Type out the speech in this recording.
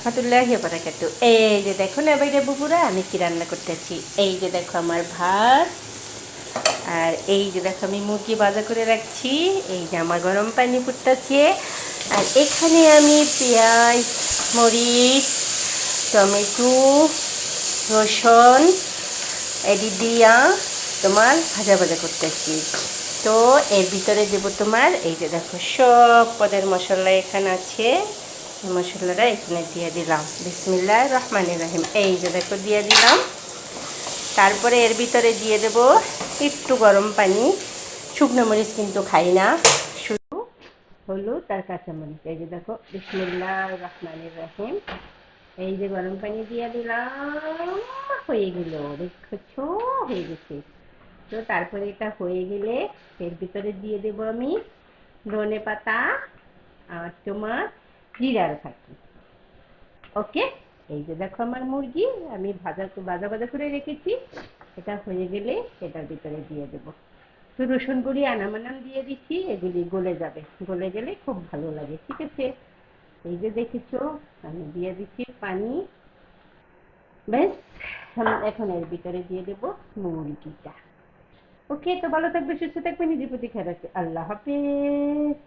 রাহমাতুল্লাহি ওয়া বারাকাতু। এই যে দেখো না বাইরে বুবুরা আমি কি রান্না করতেছি। এই যে দেখো আমার ভাত, আর এই যে দেখো আমি মুরগি ভাজা করে রাখছি। এই যে আমার গরম পানি ফুটতেছে, আর এখানে আমি পেঁয়াজ, মরিচ, টমেটো, রসুন এডি দিয়া তোমার ভাজা ভাজা করতেছি। তো এর ভিতরে দেবো তোমার এই যে দেখো সব পদের মশলা এখানে আছে। মশলাটা এখানে দিয়ে দিলাম। বিসমিল্লাহির রহমানির রহিম। এই যে দেখো দিয়ে দিলাম। তারপরে এর ভিতরে দিয়ে দেব একটু গরম পানি। শুকনো মরিচ কিন্তু খাই না, শুধু হলুদ আর কাঁচামরিচ। এই যে দেখো বিসমিল্লাহির রহমানির রহিম। এই যে গরম পানি দিয়ে দিলাম, হয়ে গেল, দেখছো হয়ে গেছে। তো তারপরে এটা হয়ে গেলে এর ভিতরে দিয়ে দেব আমি ধনে পাতা আর তোমার জিরার ফাঁকি। ওকে, এই যে দেখো আমার মুরগি আমি ভাজা ভাজা ভাজা করে রেখেছি। এটা হয়ে গেলে এটার ভিতরে দিয়ে দেব। তো রসুন গুঁড়ি আনামানান দিয়ে দিচ্ছি, এগুলি গলে যাবে, গলে গেলে খুব ভালো লাগে। ঠিক আছে, এই যে দেখেছো আমি দিয়ে দিচ্ছি পানি। ব্যাস, এখন এর ভিতরে দিয়ে দেব মুরগিটা। ওকে, তো ভালো থাকবে, সুস্থ থাকবে, নিজের প্রতি খেয়াল রাখবে। আল্লাহ হাফেজ।